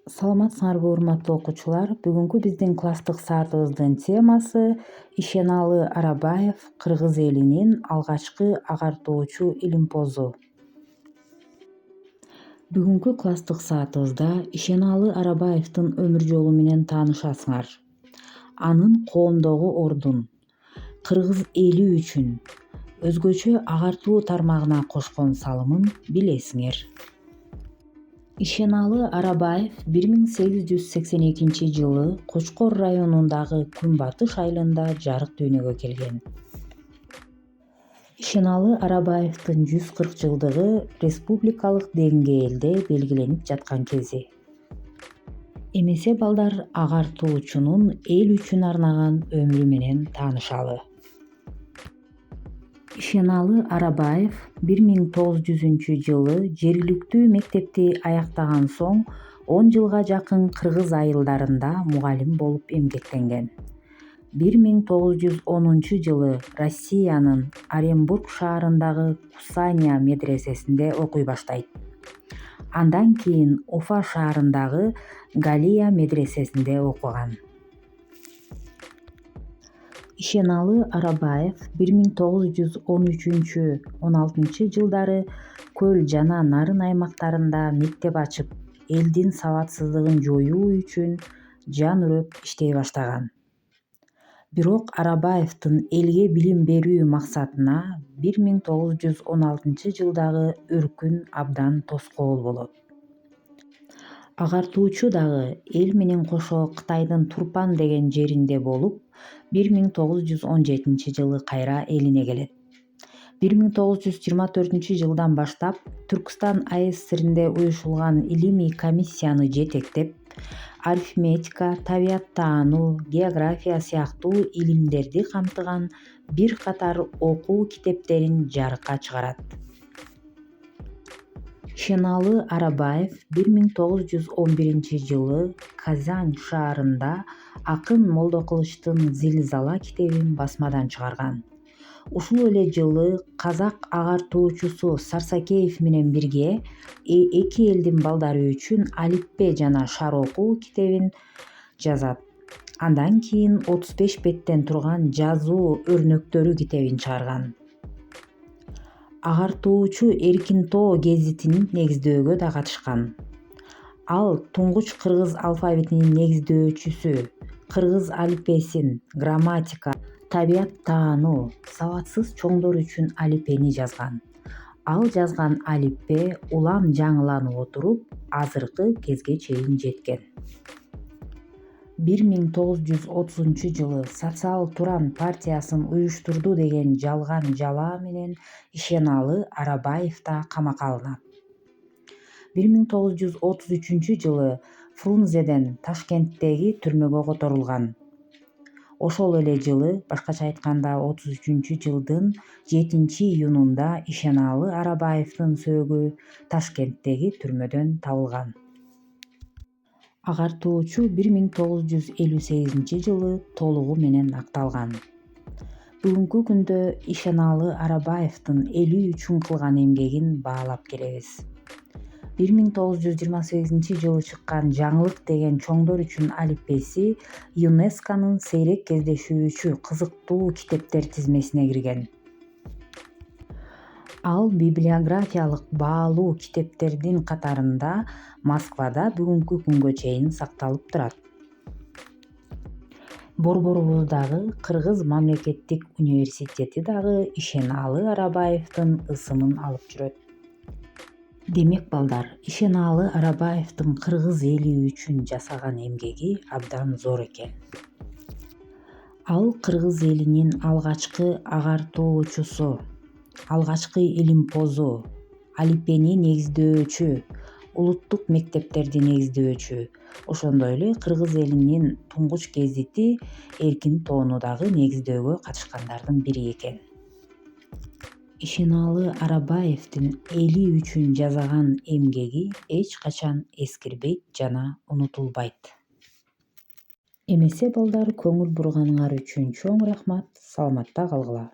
Саламатсыңарбы урматтуу окуучулар? Бүгүнкү биздин класстык саатыбыздын темасы Ишеналы Арабаев кыргыз элинин алгачкы агартуучу илимпозу. Бүгүнкү класстык саатыбызда Ишеналы Арабаевдин өмүр жолу менен таанышасыңар. Анын коомдогу ордун, кыргыз эли үчүн өзгөчө агартуу тармагына кошкон салымын билесиңер. Ишеналы Арабаев 1882-жылы Кочкор районундагы Күнбатыш айылында жарык дүйнөгө келген. Ишеналы Арабаевдин 140 жылдыгы республикалык деңгээлде белгиленип жаткан кези. Эмесе балдар агартуучунун эл үчүн арнаган өмүрү менен таанышалы. Ишеналы Арабаев 1900-жылы жергиликтүү мектепти аяктаган соң 10 жылга жакын кыргыз айылдарында мугалим болуп эмгектенген. 1910-жылы Россиянын Оренбург шаарындагы Кусания медресесинде окуй баштайт. Андан кийин Уфа шаарындагы Галия медресесинде окуган. Ишеналы Арабаев 1913-16 жылдары Көл жана Нарын аймактарында мектеп ачып, элдин сабатсыздыгын жоюу үчүн жан үрөп иштей баштаган. Бирок Арабаевдин элге билим берүү максатына 1916 жылдагы өркүн абдан тоскоол болот. Агартуучу дагы эл менен кошо Кытайдын Турпан деген жеринде болуп, 1917 жылы кайра элине келет. 1924 жылдан баштап Түркстан АССРинде уюшулган илимий комиссияны жетектеп, арифметика, табияттаануу, география сыяктуу илимдерди камтыган бир катар окуу китептерин жарыкка чыгарат. Ишеналы Арабаев 1911 жылы Казань шаарында акын Молдокылычтын «Зилзала» китебин басмадан чыгарган. Ушул эле жылы казак агартуучусу Сарсакеев менен бирге эки элдин балдары үчүн «Алиппе жана шар окуу» китебин жазат. Андан кийин 35 беттен турган «Жазуу өрнөктөрү» китебин чыгарган. Агартуучу Эркинтоо гезитин негиздөөгө да катышкан. Ал туңгуч кыргыз алфавитинин негизөөчүсү, кыргыз алиппесин, грамматика, табияттаануу, сабатсыз чоңдор үчүн алиппени жазган. Ал жазган алиппе улам жаңыланып отуруп, азыркы кезге чейин жеткен. 1930 жылы Социал Туран партиясын уюштурду деген жалган жалаа менен Ишеналы Арабаев да камакка алынат. 1933 жылы Фрунзеден Ташкенттеги түрмөгө которулган. Ошол эле жылы, башкача айтканда 33 жылдын 7-июнунда Ишеналы Арабаевдин сөөгү Ташкенттеги түрмөдөн табылган. Агартуучу 1958 жылы толугу менен акталган. Бүгүнкү күндө Ишеналы Арабаевдин эли үчүн кылган эмгегин баалап келебиз. 1928 жылы чыккан «Жаңылык» деген чоңдор үчүн алиппеси ЮНЕСКОнун сейрек кездешүүчү кызыктуу китептер тизмесине кирген. Ал библиографиялык баалуу китептердин катарында Москвада бүгүнкү күнгө чейин сакталып турат. Борборубуздагы Кыргыз мамлекеттик университети дагы Ишеналы Арабаевдин ысымын алып жүрөт. Демек балдар, Ишеналы Арабаевдин кыргыз эли үчүн жасаган эмгеги абдан зор экен. Ал кыргыз элинин алгачкы агартуучусу, алгачкы илимпозу, алиппени негизөөчү, улуттук мектептерди негизөөчү, ошондой эле кыргыз элинин туңгуч гезити Эркинтоону дагы негиздөөгө катышкандардын бири экен. Ишеналы Арабаевдин эли үчүн жасаган эмгеги эч качан эскирбейт жана унутулбайт. Эмесе балдар, көңүл бурганыңар үчүн чоң рахмат, саламатта калгыла.